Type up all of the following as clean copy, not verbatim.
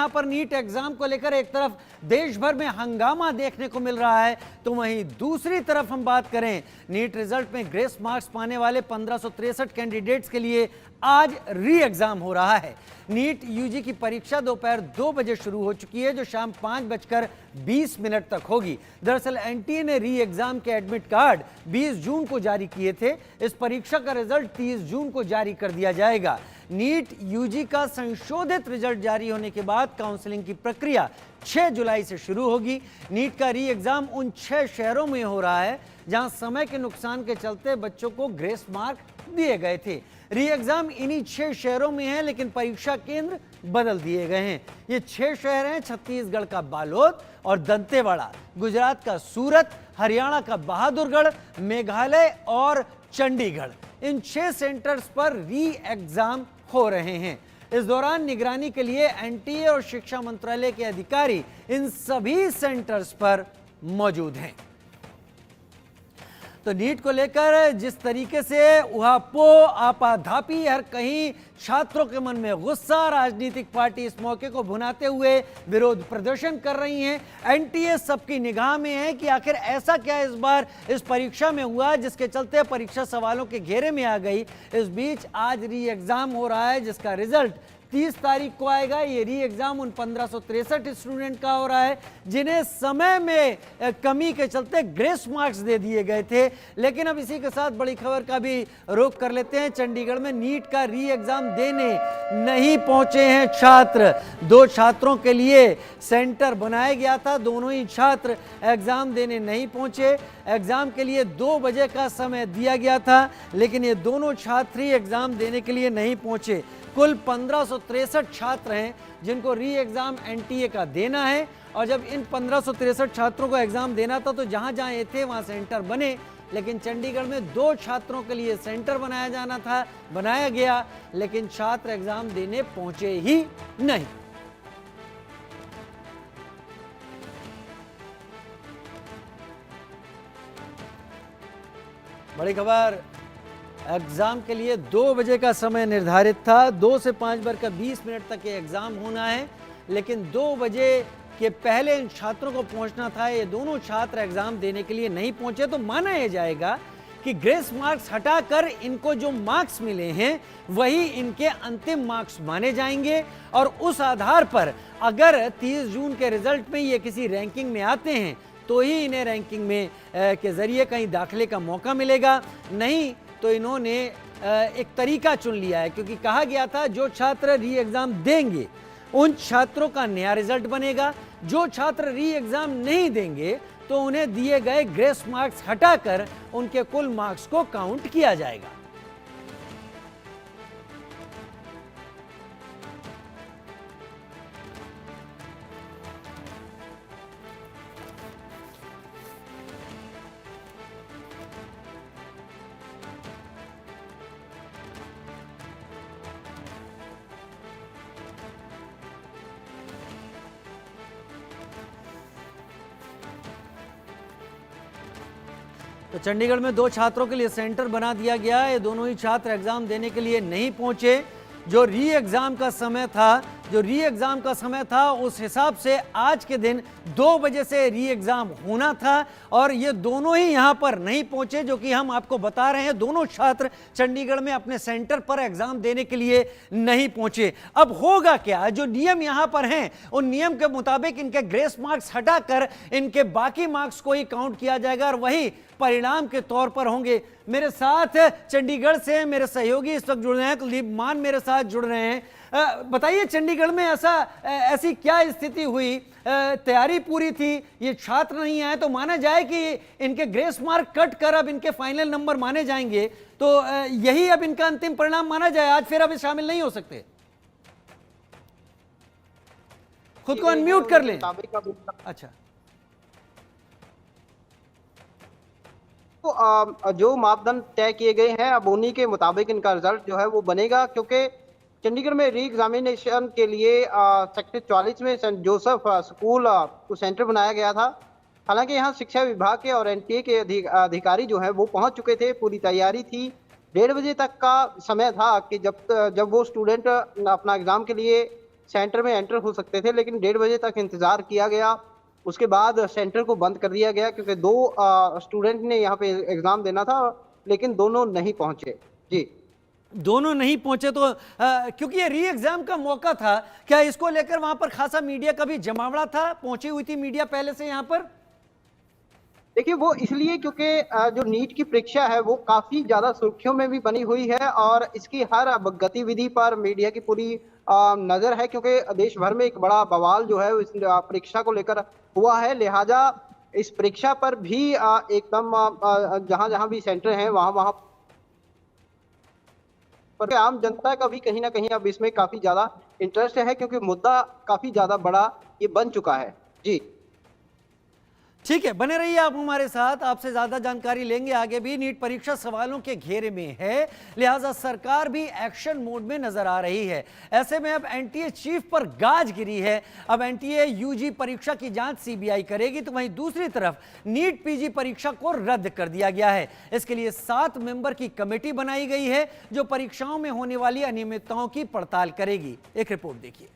यहां पर NEET exam को लेकर एक तरफ देश भर में हंगामा देखने को मिल रहा है, तो वहीं दूसरी तरफ हम बात करें नीट रिजल्ट में ग्रेस मार्क्स पाने वाले 1563 कैंडिडेट्स के लिए आज री एग्जाम हो रहा है। नीट यूजी की परीक्षा दोपहर 2 बजे शुरू हो चुकी है, जो शाम 5:20 तक होगी। दरअसल एनटीए ने री एग्जाम के एडमिट कार्ड 20 जून को जारी किए थे। इस परीक्षा का रिजल्ट 30 जून को जारी कर दिया जाएगा। नीट यूजी का संशोधित रिजल्ट जारी होने के बाद काउंसलिंग की प्रक्रिया 6 जुलाई से शुरू होगी। नीट का री एग्जाम उन 6 शहरों में हो रहा है जहां समय के नुकसान के चलते बच्चों को ग्रेस मार्क दिए गए थे। री एग्जाम इन्हीं 6 शहरों में है, लेकिन परीक्षा केंद्र बदल दिए गए हैं। ये 6 शहर हैं छत्तीसगढ़ का बालोद और दंतेवाड़ा, गुजरात का सूरत, हरियाणा का बहादुरगढ़, मेघालय और चंडीगढ़। इन 6 सेंटर्स पर री एग्जाम हो रहे हैं। इस दौरान निगरानी के लिए एनटीए और शिक्षा मंत्रालय के अधिकारी इन सभी सेंटर्स पर मौजूद हैं। तो नीट को लेकर जिस तरीके से उहापो आपाधापी, हर कहीं छात्रों के मन में गुस्सा, राजनीतिक पार्टी इस मौके को भुनाते हुए विरोध प्रदर्शन कर रही हैं। एनटीए सबकी निगाह में है कि आखिर ऐसा क्या इस बार इस परीक्षा में हुआ जिसके चलते परीक्षा सवालों के घेरे में आ गई। इस बीच आज री एग्जाम हो रहा है जिसका रिजल्ट 30 तारीख को आएगा। ये री एग्जाम उन 1563 स्टूडेंट का हो रहा है जिन्हें समय में कमी के चलते ग्रेस मार्क्स दे दिए गए थे। लेकिन अब इसी के साथ बड़ी खबर का भी रुख कर लेते हैं। चंडीगढ़ में नीट का री एग्जाम देने नहीं पहुंचे हैं छात्र। 2 छात्रों के लिए सेंटर बनाया गया था, दोनों ही छात्र एग्जाम देने नहीं पहुंचे। एग्जाम के लिए 2 बजे का समय दिया गया था, लेकिन ये दोनों छात्र ही एग्जाम देने के लिए नहीं पहुंचे। कुल 1563 छात्र हैं जिनको री एग्जाम एनटीए का देना है, और जब इन 1563 छात्रों को एग्जाम देना था तो जहां जहां ये थे वहां सेंटर बने, लेकिन चंडीगढ़ में 2 छात्रों के लिए सेंटर बनाया गया, लेकिन छात्र एग्जाम देने पहुंचे ही नहीं। बड़ी खबर, एग्जाम के लिए 2 बजे का समय निर्धारित था। 2 से 5:20 तक ये एग्जाम होना है, लेकिन 2 बजे के पहले इन छात्रों को पहुंचना था। ये दोनों छात्र एग्जाम देने के लिए नहीं पहुंचे, तो माना यह जाएगा कि ग्रेस मार्क्स हटाकर इनको जो मार्क्स मिले हैं वही इनके अंतिम मार्क्स माने जाएंगे, और उस आधार पर अगर 30 जून के रिजल्ट में ये किसी रैंकिंग में आते हैं तो ही इन्हें रैंकिंग में के जरिए कहीं दाखिले का मौका मिलेगा। नहीं तो इन्होंने एक तरीका चुन लिया है, क्योंकि कहा गया था जो छात्र री एग्जाम देंगे उन छात्रों का नया रिजल्ट बनेगा। जो छात्र री एग्जाम नहीं देंगे तो उन्हें दिए गए ग्रेस मार्क्स हटाकर उनके कुल मार्क्स को काउंट किया जाएगा। तो चंडीगढ़ में 2 छात्रों के लिए सेंटर बना दिया गया है। ये दोनों ही छात्र एग्जाम देने के लिए नहीं पहुंचे। जो री एग्जाम का समय था उस हिसाब से आज के दिन 2 बजे से री एग्जाम होना था, और ये दोनों ही यहां पर नहीं पहुंचे, जो कि हम आपको बता रहे हैं। दोनों छात्र चंडीगढ़ में अपने सेंटर पर एग्जाम देने के लिए नहीं पहुंचे। अब होगा क्या, जो नियम यहां पर हैं उन नियम के मुताबिक इनके ग्रेस मार्क्स हटाकर इनके बाकी मार्क्स को ही काउंट किया जाएगा, और वही परिणाम के तौर पर होंगे। मेरे साथ चंडीगढ़ से मेरे सहयोगी इस वक्त जुड़ रहे हैं, कुलदीप मान मेरे साथ जुड़ रहे हैं। बताइए, चंडीगढ़ में ऐसी क्या स्थिति हुई? तैयारी पूरी थी, ये छात्र नहीं आए, तो माना जाए कि इनके ग्रेस मार्क कट कर अब इनके फाइनल नंबर माने जाएंगे, तो यही अब इनका अंतिम परिणाम माना जाए, आज फिर अब शामिल नहीं हो सकते? खुद को अनम्यूट कर लें। अच्छा, तो जो मापदंड तय किए गए हैं अब उन्हीं के मुताबिक इनका रिजल्ट जो है वो बनेगा, क्योंकि चंडीगढ़ में री एग्जामिनेशन के लिए सेक्टर 44 में सेंट जोसेफ स्कूल को सेंटर बनाया गया था। हालांकि यहाँ शिक्षा विभाग के और एनटीए के अधिकारी जो है वो पहुंच चुके थे, पूरी तैयारी थी। 1:30 बजे तक का समय था कि जब वो स्टूडेंट अपना एग्जाम के लिए सेंटर में एंटर हो सकते थे, लेकिन 1:30 बजे तक इंतजार किया गया। उसके बाद सेंटर को बंद कर दिया गया क्योंकि 2 स्टूडेंट ने यहाँ पे एग्जाम देना था, लेकिन दोनों नहीं पहुंचे। जी, दोनों नहीं पहुंचे तो क्योंकि ये री एग्जाम का मौका था, क्या इसको लेकर वहां पर खासा मीडिया का भी जमावड़ा था? पहुंची हुई थी मीडिया पहले से यहां पर? देखिए वो इसलिए क्योंकि जो नीट की परीक्षा है वो काफी ज्यादा सुर्खियों में भी बनी हुई है और इसकी हर अब गतिविधि पर मीडिया की पूरी नजर है, क्योंकि देश भर में एक बड़ा बवाल जो है इस परीक्षा को लेकर हुआ है। लिहाजा इस परीक्षा पर भी एकदम जहां जहां भी सेंटर है वहां वहां पर आम जनता का भी कहीं ना कहीं अब इसमें काफी ज्यादा इंटरेस्ट है, क्योंकि मुद्दा काफी ज्यादा बड़ा ये बन चुका है। जी, ठीक है, बने रहिए आप हमारे साथ, आपसे ज्यादा जानकारी लेंगे आगे भी। नीट परीक्षा सवालों के घेरे में है, लिहाजा सरकार भी एक्शन मोड में नजर आ रही है। ऐसे में अब एनटीए चीफ पर गाज गिरी है। अब एनटीए यूजी परीक्षा की जांच सीबीआई करेगी, तो वहीं दूसरी तरफ नीट पीजी परीक्षा को रद्द कर दिया गया है। इसके लिए 7 मेंबर की कमेटी बनाई गई है जो परीक्षाओं में होने वाली अनियमितताओं की पड़ताल करेगी। एक रिपोर्ट देखिए।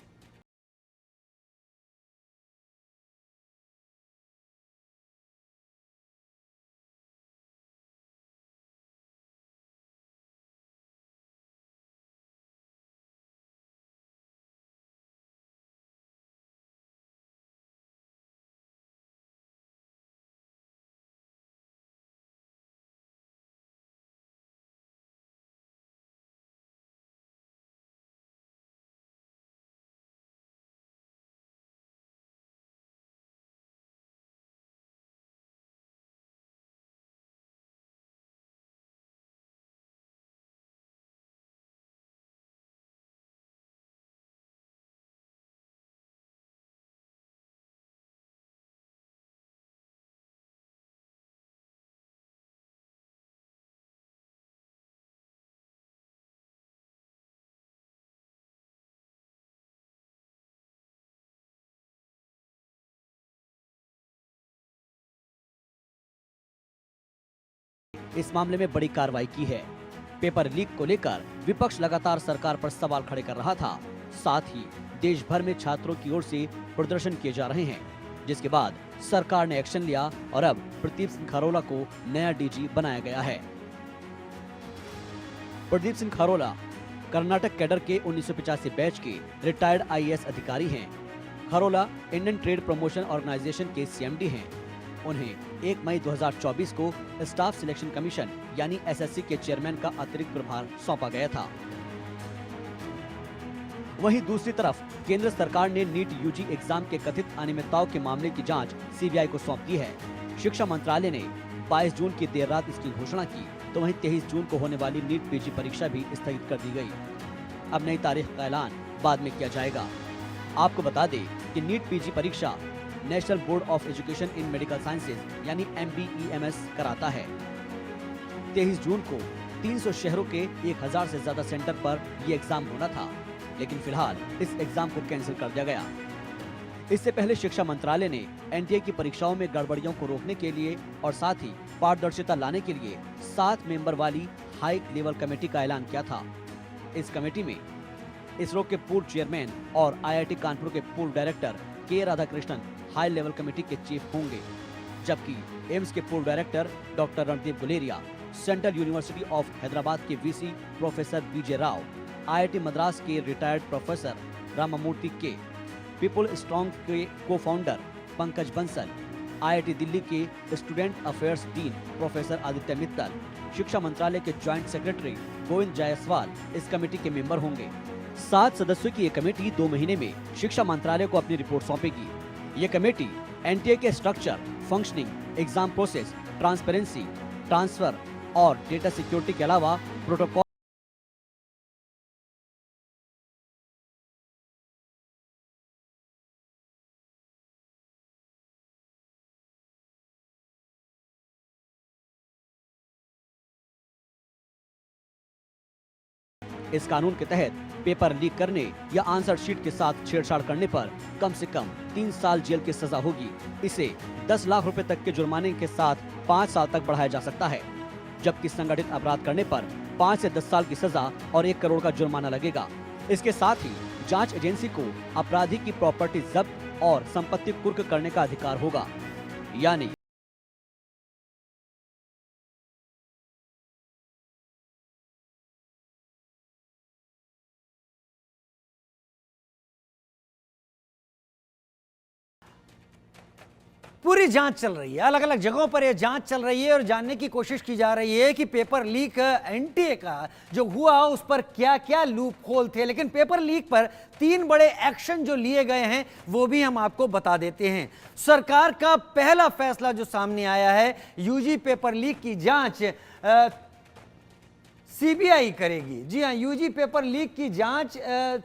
इस मामले में बड़ी कार्रवाई की है। पेपर लीक को लेकर विपक्ष लगातार सरकार पर सवाल खड़े कर रहा था। साथ ही देश भर में छात्रों की ओर से प्रदर्शन किए जा रहे हैं, जिसके बाद सरकार ने एक्शन लिया और अब प्रदीप सिंह खरोला को नया डीजी बनाया गया है। प्रदीप सिंह खरोला कर्नाटक कैडर के 1985 बैच के रिटायर्ड आईएएस अधिकारी हैं। Kharola Indian trade promotion organisation के सीएमडी हैं। उन्हें 1 मई 2024 को स्टाफ सिलेक्शन कमीशन यानी एसएससी के चेयरमैन का अतिरिक्त प्रभार सौंपा गया था। वहीं दूसरी तरफ केंद्र सरकार ने नीट यूजी एग्जाम के कथित अनियमितताओं के मामले की जांच सीबीआई को सौंप दी है। शिक्षा मंत्रालय ने 22 जून की देर रात इसकी घोषणा की, तो वहीं 23 जून को होने वाली नीट पीजी परीक्षा भी स्थगित कर दी गई। अब नई तारीख का ऐलान बाद में किया जाएगा। आपको बता दें कि नीट पीजी परीक्षा national board of education in medical sciences यानी MBEMS कराता है। 23 जून को 300 शहरों के 1000 से ज्यादा सेंटर पर ये एग्जाम होना था, लेकिन फिलहाल इस एग्जाम को कैंसिल कर दिया गया। इससे पहले शिक्षा मंत्रालय ने एनटीए की परीक्षाओं में गड़बड़ियों को रोकने के लिए और साथ ही पारदर्शिता लाने के लिए 7 मेंबर वाली हाई लेवल कमेटी का ऐलान किया था। इस कमेटी में इसरो के पूर्व चेयरमैन और IIT कानपुर के पूर्व डायरेक्टर के राधाकृष्णन हाई लेवल कमेटी के चीफ होंगे, जबकि एम्स के पूर्व director doctor Randeep Guleria, central university of Hyderabad के VC professor BJ Rao, IIT Madras के रिटायर्ड प्रोफेसर रामामूर्ति के, पीपल स्ट्रॉन्ग के को-फाउंडर पंकज बंसल, IIT दिल्ली के student affairs dean professor Aditya Mittal, शिक्षा मंत्रालय के ज्वाइंट सेक्रेटरी गोविंद जायसवाल इस कमेटी के मेंबर होंगे। 7 सदस्यों की ये कमेटी 2 महीने में शिक्षा मंत्रालय को अपनी रिपोर्ट सौंपेगी। ये कमेटी एनटीए के structure, functioning, exam process, transparency, transfer और डेटा सिक्योरिटी के अलावा प्रोटोकॉल इस कानून के तहत पेपर लीक करने या आंसर शीट के साथ छेड़छाड़ करने पर कम से कम 3 साल जेल की सजा होगी। इसे 10 लाख रुपए तक के जुर्माने के साथ 5 साल तक बढ़ाया जा सकता है, जबकि संगठित अपराध करने पर 5 से 10 साल की सजा और 1 करोड़ का जुर्माना लगेगा। इसके साथ ही जांच एजेंसी को अपराधी की प्रॉपर्टी जब्त और संपत्ति कुर्क करने का अधिकार होगा। यानी पूरी जांच चल रही है, अलग अलग जगहों पर यह जांच चल रही है और जानने की कोशिश की जा रही है कि पेपर लीक एनटीए का जो हुआ उस पर क्या क्या लूप होल थे। लेकिन पेपर लीक पर 3 बड़े एक्शन जो लिए गए हैं वो भी हम आपको बता देते हैं। सरकार का पहला फैसला जो सामने आया है, यूजी पेपर लीक की जांच सीबीआई करेगी। जी हां, यूजी पेपर लीक की जांच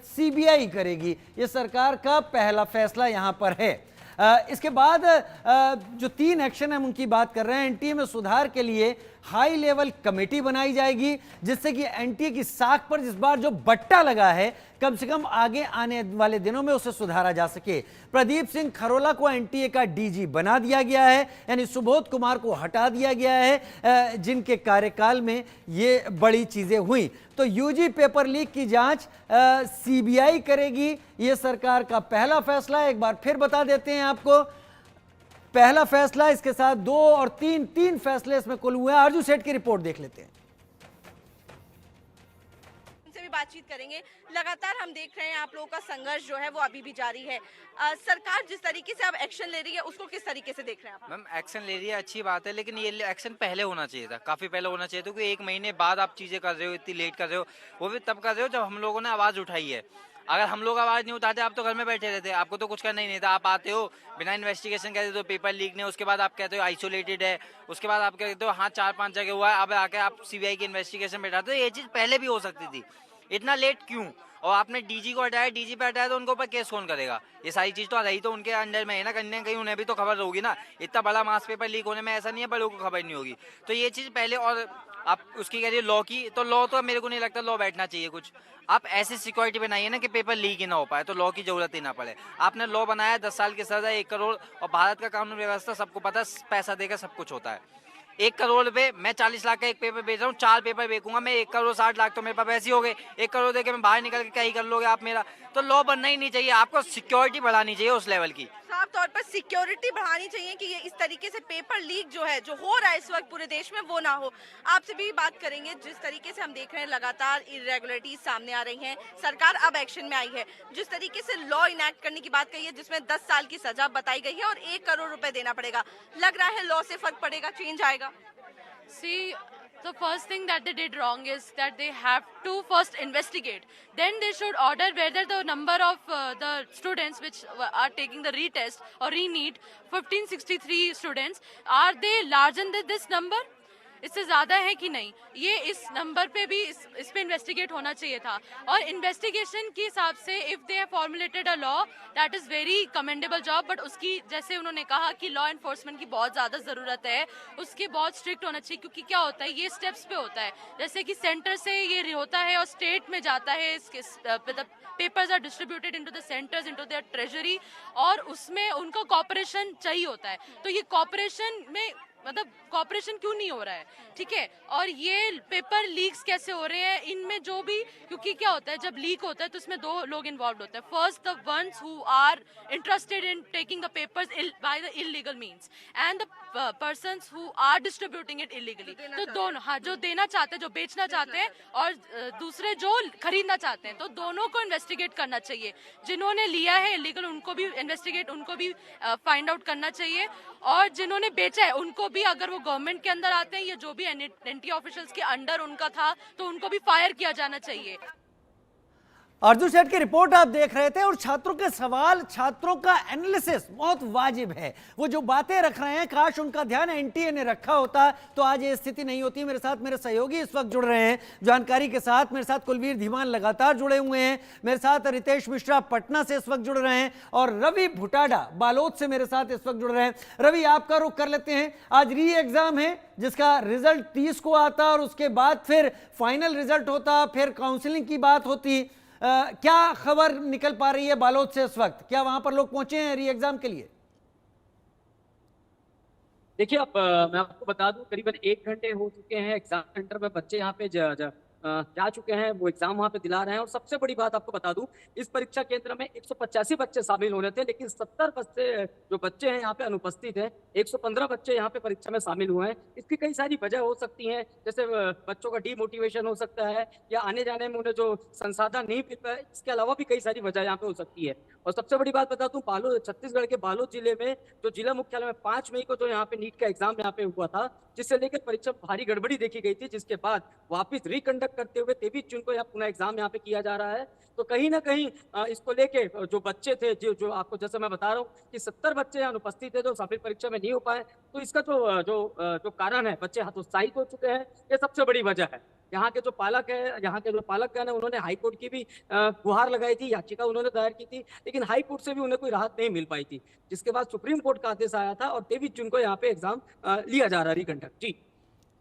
सीबीआई करेगी, ये सरकार का पहला फैसला यहां पर है। इसके बाद जो 3 एक्शन हम उनकी बात कर रहे हैं, एनटीए में सुधार के लिए हाई लेवल कमेटी बनाई जाएगी, जिससे कि एनटीए की साख पर जिस बार जो बट्टा लगा है कम से कम आगे आने वाले दिनों में उसे सुधारा जा सके। प्रदीप सिंह खरोला को एनटीए का डीजी बना दिया गया है, यानी सुबोध कुमार को हटा दिया गया है, जिनके कार्यकाल में ये बड़ी चीजें हुई। तो यूजी पेपर लीक की जांच सीबीआई करेगी, ये सरकार का पहला फैसला है। एक बार फिर बता देते हैं आपको, पहला फैसला, इसके साथ 2 और 3 फैसले इसमें कुल हुए हैं। आरजू सेठ की रिपोर्ट देख लेते हैं। बातचीत करेंगे। लगातार हम देख रहे हैं आप लोगों का संघर्ष जो है वो अभी भी जारी है। सरकार जिस तरीके से अब एक्शन ले रही है उसको किस तरीके से देख रहे हैं आप? मैम, एक्शन ले रही है, अच्छी बात है, लेकिन ये एक्शन पहले होना चाहिए था, काफी पहले होना चाहिए था, क्योंकि 1 महीने बाद आप चीजें कर रहे हो, इतनी लेट कर रहे हो, वो भी तब कर रहे हो जब हम लोगों ने आवाज उठाई है। अगर हम लोग आवाज नहीं उठाते, आप तो घर में बैठे रहते, आपको तो कुछ करना ही नहीं था। आप आते हो बिना इन्वेस्टिगेशन कहते हो पेपर लीक ने, उसके बाद आप कहते हो आइसोलेटेड है, उसके बाद आप कहते हो हाँ 4-5 जगह हुआ है, अब आके आप सीबीआई की इन्वेस्टिगेशन बैठाते हो। ये चीज पहले भी हो सकती थी, इतना लेट क्यों? और आपने डीजी को हटाया, डीजी पे हटाया तो उनके ऊपर केस कौन करेगा? ये सारी चीज तो रही तो उनके अंडर में है ना, कहीं ना कहीं उन्हें भी तो खबर होगी ना। इतना बड़ा मास पेपर लीक होने में ऐसा नहीं है बड़ों को खबर नहीं होगी। तो ये चीज पहले, और आप उसकी कह रही लॉ की, तो लॉ तो मेरे को नहीं लगता लॉ बैठना चाहिए कुछ। आप ऐसी सिक्योरिटी बनाइए ना कि पेपर लीक ही ना हो पाए, तो लॉ की जरूरत ही ना पड़े। आपने लॉ बनाया 10 साल की सजा, 1 करोड़, और भारत का कानून व्यवस्था सबको पता है, पैसा देकर सब कुछ होता है। 1 करोड़ रुपए, मैं 40 लाख का एक पेपर बेच रहा हूँ, 4 पेपर बेचूंगा मैं, 1 करोड़ 60 लाख तो मेरे पास वैसे ही हो गए। 1 करोड़ देके मैं बाहर निकल के क्या ही कर लोगे आप मेरा? तो लॉ बनना ही नहीं चाहिए, आपको सिक्योरिटी बढ़ानी चाहिए उस लेवल की। साफ तौर पर सिक्योरिटी बढ़ानी चाहिए कि ये इस तरीके से पेपर लीक जो है, जो हो रहा है इस वक्त पूरे देश में, वो ना हो। आपसे भी बात करेंगे, जिस तरीके से हम देख रहे हैं लगातार इरेगुलरिटीज सामने आ रही हैं, सरकार अब एक्शन में आई है। जिस तरीके से लॉ इनैक्ट करने की बात कही है, जिसमें 10 साल की सजा बताई गई है और 1 करोड़ रुपए देना पड़ेगा, लग रहा है लॉ से फर्क पड़ेगा, चेंज आएगा? See, the first thing that they did wrong is that they have to first investigate. Then they should order whether the number of the students which are taking the retest or re-NEET, 1563 students, are they larger than this number? इससे ज़्यादा है कि नहीं, ये इस number पे भी इस पे इन्वेस्टिगेट होना चाहिए था। और इन्वेस्टिगेशन के हिसाब से if they have formulated a law, that is very commendable job, but उसकी, जैसे उन्होंने कहा कि लॉ एनफोर्समेंट की बहुत ज़्यादा ज़रूरत है, उसके बहुत स्ट्रिक्ट होना चाहिए। क्योंकि क्या होता है, ये स्टेप्स पे होता है, जैसे कि सेंटर से ये होता है और स्टेट में जाता है, इसके papers are distributed into the centres, into their treasury, और उसमें उनका कॉपरेशन चाहिए होता है। तो ये कॉपरेशन में, मतलब कॉपरेशन क्यों नहीं हो रहा है, ठीक है? और ये पेपर लीक्स कैसे हो रहे हैं, इनमें जो भी, क्योंकि क्या होता है जब लीक होता है तो इसमें 2 लोग इन्वॉल्व होते हैं। First, the ones who are interested in taking the papers by the illegal means, and the persons who are distributing it illegally. तो दोनों, हाँ, जो देना चाहते हैं, जो बेचना चाहते हैं, और दूसरे जो खरीदना चाहते हैं, तो दोनों को इन्वेस्टिगेट करना चाहिए। जिन्होंने लिया है इलीगल, उनको भी इन्वेस्टिगेट, उनको भी फाइंड आउट करना चाहिए, और जिन्होंने बेचा है उनको भी, अगर वो गवर्नमेंट के अंदर आते हैं या जो भी एनटी ऑफिशियल्स के अंडर उनका था, तो उनको भी फायर किया जाना चाहिए। अर्जुन सेठ की रिपोर्ट आप देख रहे थे, और छात्रों के सवाल, छात्रों का एनालिसिस बहुत वाजिब है। वो जो बातें रख रहे हैं, काश उनका ध्यान एनटीए ने रखा होता तो आज ये स्थिति नहीं होती। मेरे साथ मेरे सहयोगी इस वक्त जुड़ रहे हैं जानकारी के साथ। मेरे साथ कुलवीर धीमान लगातार जुड़े हुए हैं, मेरे साथ रितेश मिश्रा पटना से इस वक्त जुड़ रहे हैं, और रवि भुटाडा बालोद से मेरे साथ इस वक्त जुड़ रहे हैं। रवि, आपका रुख कर लेते हैं। आज री एग्जाम है जिसका रिजल्ट 30 को आता, और उसके बाद फिर फाइनल रिजल्ट होता, फिर काउंसलिंग की बात होती। क्या खबर निकल पा रही है बालोद से इस वक्त? क्या वहां पर लोग पहुंचे हैं री एग्जाम के लिए? देखिए, अब मैं आपको बता दूं, करीबन 1 घंटे हो चुके हैं एग्जाम सेंटर में बच्चे यहाँ पे जा चुके हैं, वो एग्जाम वहां पे दिला रहे हैं। और सबसे बड़ी बात आपको बता दूं, इस परीक्षा केंद्र में 185 बच्चे शामिल होने थे, लेकिन 70 बच्चे जो बच्चे हैं यहाँ पे अनुपस्थित हैं। 115 बच्चे यहाँ पे परीक्षा में शामिल हुए हैं। इसकी कई सारी वजह हो सकती हैं, जैसे बच्चों का डीमोटिवेशन हो सकता है, या आने जाने में उन्हें जो संसाधन नहीं मिल पाए। इसके अलावा भी कई सारी वजह यहाँ पे हो सकती है। और सबसे बड़ी बात बता दूं, बालोद, छत्तीसगढ़ के बालोद जिले में जो जिला मुख्यालय में 5 मई को जो यहाँ पे नीट का एग्जाम यहाँ पे हुआ था, जिससे लेकर परीक्षा भारी गड़बड़ी देखी गई थी, जिसके बाद वापस रिकंडक्ट करते हुए 23 जून को यहाँ पुनः एग्जाम यहाँ पे किया जा रहा है। तो कहीं ना कहीं इसको लेके जो बच्चे थे, जो आपको जैसे मैं बता रहा हूँ कि 70 बच्चे अनुपस्थित थे जो शामिल परीक्षा में नहीं हो पाए, तो इसका जो कारण है, बच्चे हतोत्साहित हो चुके हैं, ये सबसे बड़ी वजह है। यहाँ के जो पालक है, यहाँ के जो पालकगण है, उन्होंने हाई कोर्ट की भी गुहार लगाई थी, याचिका उन्होंने दायर की थी, लेकिन हाई कोर्ट से भी उन्हें कोई राहत नहीं मिल पाई थी, जिसके बाद सुप्रीम कोर्ट का आदेश आया था और 23 जून को यहाँ पे एग्जाम लिया जा रहा है, रिकंडक्ट। जी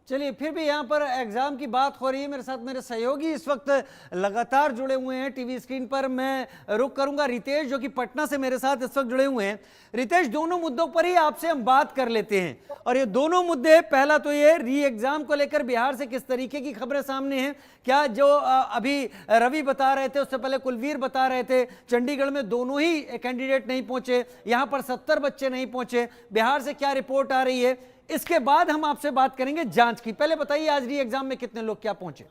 चलिए, फिर भी यहाँ पर एग्जाम की बात हो रही है। मेरे साथ मेरे सहयोगी इस वक्त लगातार जुड़े हुए हैं टीवी स्क्रीन पर। मैं रुक करूंगा रितेश, जो कि पटना से मेरे साथ इस वक्त जुड़े हुए हैं। रितेश, दोनों मुद्दों पर ही आपसे हम बात कर लेते हैं, और ये दोनों मुद्दे, पहला तो ये री एग्जाम को लेकर बिहार से किस तरीके की खबरें सामने हैं। क्या जो अभी रवि बता रहे थे, उससे पहले कुलवीर बता रहे थे, चंडीगढ़ में दोनों ही कैंडिडेट नहीं पहुंचे, यहाँ पर 70 बच्चे नहीं पहुंचे, बिहार से क्या रिपोर्ट आ रही है, इसके बाद हम आपसे बात करेंगे जांच की। पहले बताइए, आज री एग्जाम में कितने लोग क्या पहुंचे?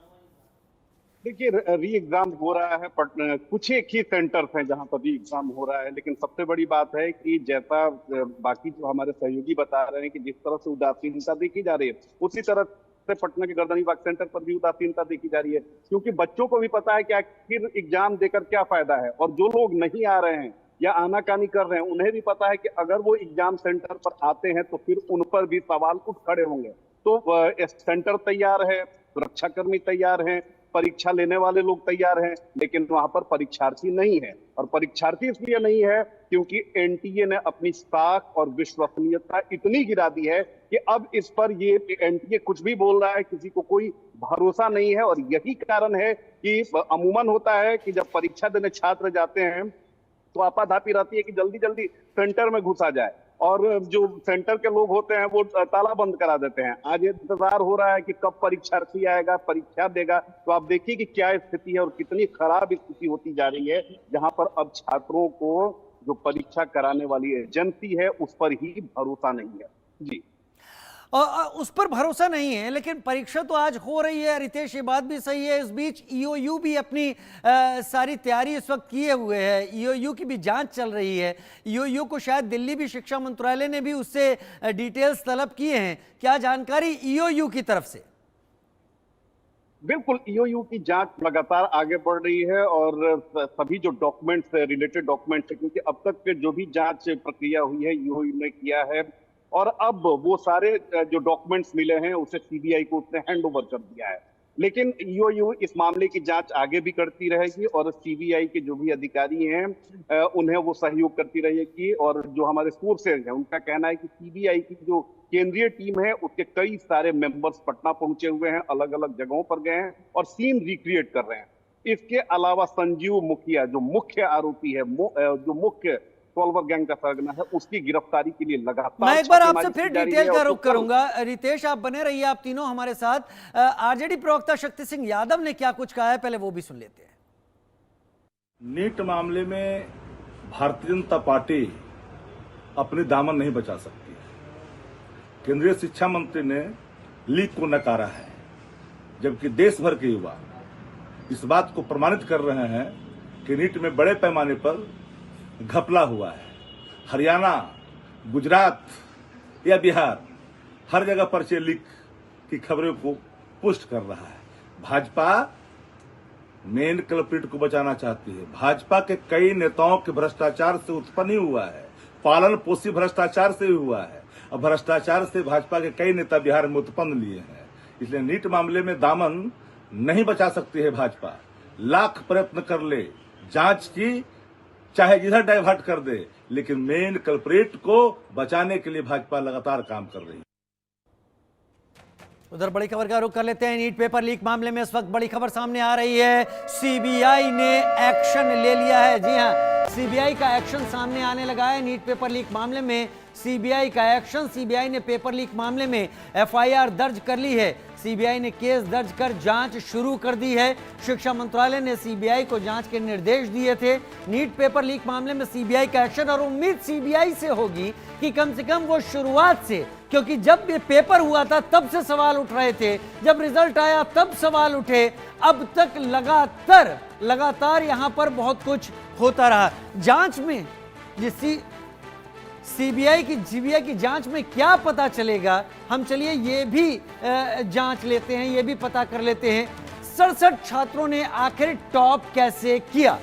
देखिए, री एग्जाम हो रहा है, कुछ एक ही सेंटर्स हैं जहां पर री एग्जाम हो रहा है, लेकिन सबसे बड़ी बात है कि जैसा बाकी जो हमारे सहयोगी बता रहे हैं कि जिस तरह से उदासीनता देखी जा रही है, उसी तरह से पटना के गर्दनीबाग सेंटर पर भी उदासीनता देखी जा रही है, क्योंकि बच्चों को भी पता है कि आखिर एग्जाम देकर क्या फायदा है, और जो लोग नहीं आ रहे हैं या आनाकानी कर रहे हैं, उन्हें भी पता है कि अगर वो एग्जाम सेंटर पर आते हैं तो फिर उन पर भी सवाल उठ खड़े होंगे। तो सेंटर तैयार है, सुरक्षाकर्मी तैयार हैं, परीक्षा लेने वाले लोग तैयार हैं, लेकिन वहां पर परीक्षार्थी नहीं है। और परीक्षार्थी इसलिए नहीं है क्योंकि एनटीए ने अपनी साख और विश्वसनीयता इतनी गिरा दी है कि अब इस पर ये एनटीए कुछ भी बोल रहा है, किसी को कोई भरोसा नहीं है। और यही कारण है कि अमूमन होता है कि जब परीक्षा देने छात्र जाते हैं तो आपाधापी रहती है कि जल्दी जल्दी सेंटर में घुसा जाए, और जो सेंटर के लोग होते हैं वो ताला बंद करा देते हैं। आज इंतजार हो रहा है कि कब परीक्षार्थी आएगा, परीक्षा देगा। तो आप देखिए कि क्या स्थिति है और कितनी खराब स्थिति होती जा रही है, जहां पर अब छात्रों को जो परीक्षा कराने वाली एजेंसी है उस पर ही भरोसा नहीं है। जी, और उस पर भरोसा नहीं है, लेकिन परीक्षा तो आज हो रही है। रितेश, ये बात भी सही है। इस बीच ईओयू भी अपनी सारी तैयारी इस वक्त किए हुए है, ईओयू की भी जांच चल रही है। ईओयू को शायद दिल्ली भी शिक्षा मंत्रालय ने भी उससे डिटेल्स तलब किए हैं। क्या जानकारी ईओयू की तरफ से? बिल्कुल, ईओयू की जांच लगातार आगे बढ़ रही है, और सभी जो डॉक्यूमेंट्स रिलेटेड डॉक्यूमेंट्स है, क्योंकि अब तक जो भी जांच प्रक्रिया हुई है ईओयू ने किया है, और अब वो सारे जो डॉक्यूमेंट्स मिले हैं उसे सीबीआई को उसने हैंड ओवर कर दिया है। लेकिन ईओयू इस मामले की जांच आगे भी करती रहेगी, और सीबीआई के जो भी अधिकारी हैं उन्हें वो सहयोग करती रहेगी। और जो हमारे सोर्सेज हैं उनका कहना है कि सीबीआई की जो केंद्रीय टीम है उसके कई सारे मेंबर्स पटना पहुंचे हुए हैं, अलग अलग जगहों पर गए हैं और सीन रिक्रिएट कर रहे हैं। इसके अलावा संजीव मुखिया जो मुख्य आरोपी है, जो मुख्य सॉल्वर गैंग का सरगना है, उसकी गिरफ्तारी के लिए लगातार मैं एक बार आपसे फिर डिटेल का रुख करूंगा। रितेश, आप बने रहिए, आप तीनों हमारे साथ। आरजेडी प्रवक्ता शक्ति सिंह यादव ने क्या कुछ कहा है, पहले वो भी सुन लेते हैं। नीट मामले में भारतीय जनता पार्टी अपने दामन नहीं बचा सकती। केंद्रीय शिक्षा मंत्री ने लीक को नकारा है, जबकि देश भर के युवा इस बात को प्रमाणित कर रहे हैं कि नीट में बड़े पैमाने पर घपला हुआ है। हरियाणा, गुजरात या बिहार, हर जगह पर्चे लीक की खबरों को पुष्ट कर रहा है। भाजपा मेन कल्प्रिट को बचाना चाहती है। भाजपा के कई नेताओं के भ्रष्टाचार से उत्पन्न ही हुआ है, पालन पोषी भ्रष्टाचार से भी हुआ है, और भ्रष्टाचार से भाजपा के कई नेता बिहार में उत्पन्न लिए हैं। इसलिए नीट मामले में दामन नहीं बचा सकती है भाजपा। लाख प्रयत्न कर ले जांच की, चाहे जिधर डाइवर्ट कर दे, लेकिन मेन कल्प्रेट को बचाने के लिए भाजपा लगातार काम कर रही है। उधर बड़ी खबर का रुख कर लेते हैं। नीट पेपर लीक मामले में इस वक्त बड़ी खबर सामने आ रही है। सीबीआई ने एक्शन ले लिया है। जी हां, सीबीआई का एक्शन सामने आने लगा है। नीट पेपर लीक मामले में सीबीआई का एक्शन। सीबीआई ने पेपर लीक मामले में एफआईआर दर्ज कर ली है। सीबीआई ने केस दर्ज कर जांच शुरू कर दी है। शिक्षा मंत्रालय ने सीबीआई को जांच के निर्देश दिए थे। नीट पेपर लीक मामले में सीबीआई का एक्शन, और उम्मीद सीबीआई से होगी कि कम से कम वो शुरुआत से, क्योंकि जब ये पेपर हुआ था तब से सवाल उठ रहे थे, जब रिजल्ट आया तब सवाल उठे, अब तक लगातार यहां पर बहुत कुछ होता रहा। जांच में सीबीआई की जांच में क्या पता चलेगा, हम चलिए ये भी जांच लेते हैं, ये भी पता कर लेते हैं। 67 छात्रों ने आखिर टॉप कैसे किया,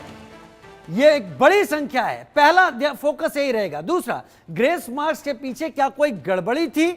ये एक बड़ी संख्या है। पहला फोकस यही रहेगा। दूसरा, ग्रेस मार्क्स के पीछे क्या कोई गड़बड़ी थी?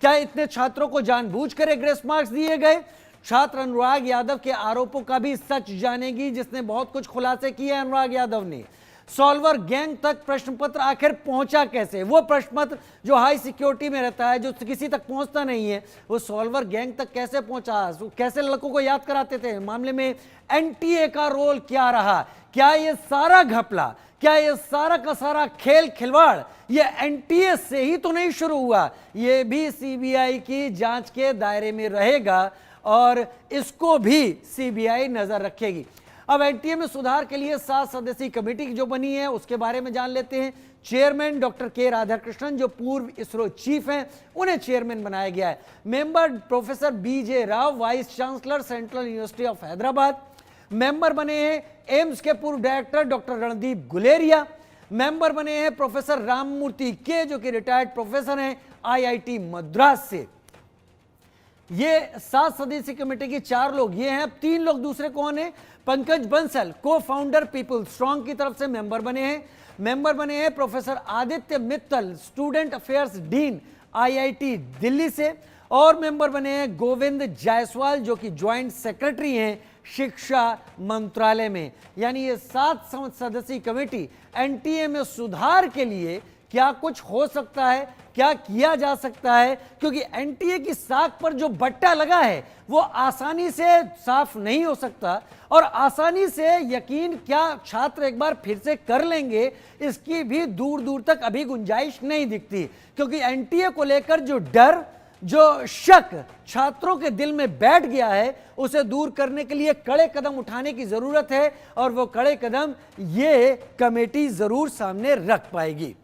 क्या इतने छात्रों को जानबूझकर ग्रेस मार्क्स दिए गए? छात्र अनुराग यादव के आरोपों का भी सच जानेगी, जिसने बहुत कुछ खुलासे किए अनुराग यादव ने। सॉल्वर गैंग तक प्रश्न पत्र आखिर पहुंचा कैसे? वो प्रश्न पत्र जो हाई सिक्योरिटी में रहता है, जो किसी तक पहुंचता नहीं है, वो सॉल्वर गैंग तक कैसे पहुंचा? कैसे लड़कों को याद कराते थे? मामले में एनटीए का रोल क्या रहा? क्या ये सारा घपला, क्या ये सारा का सारा खेल खिलवाड़ ये एनटीए से ही तो नहीं शुरू हुआ? ये भी सीबीआई की जांच के दायरे में रहेगा और इसको भी सीबीआई नजर रखेगी। अब एनटीए में सुधार के लिए 7 सदस्यीय कमेटी जो बनी है उसके बारे में जान लेते हैं। चेयरमैन डॉक्टर के राधाकृष्णन, जो पूर्व इसरो चीफ हैं, उन्हें चेयरमैन बनाया गया है। Member professor BJ Rao, vice chancellor central university of Hyderabad. Member बने हैं एम्स के पूर्व director doctor Randeep Guleria. Member बने हैं प्रोफेसर राममूर्ति के, जो कि रिटायर्ड प्रोफेसर हैं आईआईटी मद्रास से। ये 7 सदस्यीय कमेटी के 4 लोग ये हैं। अब 3 लोग दूसरे कौन है? पंकज बंसल, को फाउंडर पीपल स्ट्रांग की तरफ से मेंबर बने हैं। मेंबर बने हैं professor Aditya Mittal, student affairs dean IIT Delhi से। और मेंबर बने हैं गोविंद जायसवाल, जो कि ज्वाइंट सेक्रेटरी हैं शिक्षा मंत्रालय में। यानी ये 7 सदस्यीय कमेटी एनटीए में सुधार के लिए क्या कुछ हो सकता है, क्या किया जा सकता है, क्योंकि एनटीए की साख पर जो बट्टा लगा है वो आसानी से साफ नहीं हो सकता, और आसानी से यकीन क्या छात्र एक बार फिर से कर लेंगे, इसकी भी दूर दूर तक अभी गुंजाइश नहीं दिखती। क्योंकि एनटीए को लेकर जो डर, जो शक छात्रों के दिल में बैठ गया है, उसे दूर करने के लिए कड़े कदम उठाने की जरूरत है, और वो कड़े कदम ये कमेटी जरूर सामने रख पाएगी।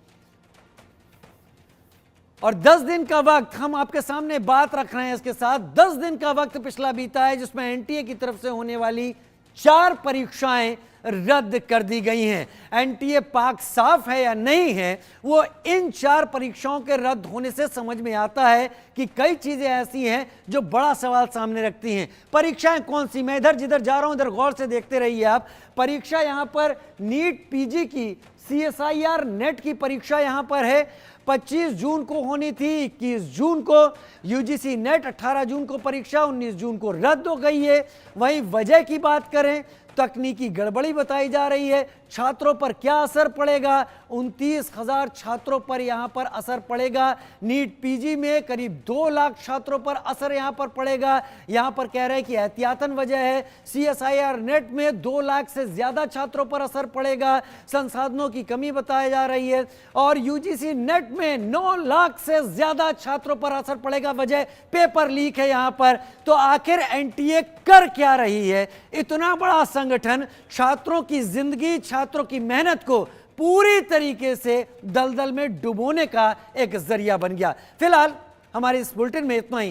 और 10 दिन का वक्त हम आपके सामने बात रख रहे हैं। इसके साथ 10 दिन का वक्त पिछला बीता है, जिसमें एनटीए की तरफ से होने वाली 4 परीक्षाएं रद्द कर दी गई हैं। एनटीए पाक साफ है या नहीं है, वो इन 4 परीक्षाओं के रद्द होने से समझ में आता है कि कई चीजें ऐसी हैं जो बड़ा सवाल सामने रखती हैं। परीक्षाएं कौन सी? मैं इधर जिधर जा रहा हूं, इधर गौर से देखते रहिए आप। परीक्षा यहां पर नीट पीजी की CSIR नेट की परीक्षा यहां पर है। 25 जून को होनी थी, 21 जून को। यूजीसी नेट 18 जून को परीक्षा 19 जून को रद्द हो गई है। वहीं वजह की बात करें, तकनीकी गड़बड़ी बताई जा रही है। छात्रों पर क्या असर पड़ेगा? 29,000 छात्रों पर यहां पर असर पड़ेगा। नीट पीजी में करीब 2 लाख छात्रों पर असर यहां पर पड़ेगा। यहां पर कह रहे हैं कि एहतियातन वजह है। CSIR नेट में 2 लाख से ज्यादा छात्रों पर असर पड़ेगा, संसाधनों की कमी बताई जा रही है। और यूजीसी नेट में 9 लाख से ज्यादा छात्रों पर असर पड़ेगा, वजह पेपर लीक है यहां पर। तो आखिर एनटीए कर क्या रही है? इतना बड़ा संगठन छात्रों की जिंदगी, छात्रों की मेहनत को पूरी तरीके से दलदल में डुबोने का एक जरिया बन गया। फिलहाल हमारे इस बुलेटिन में इतना ही।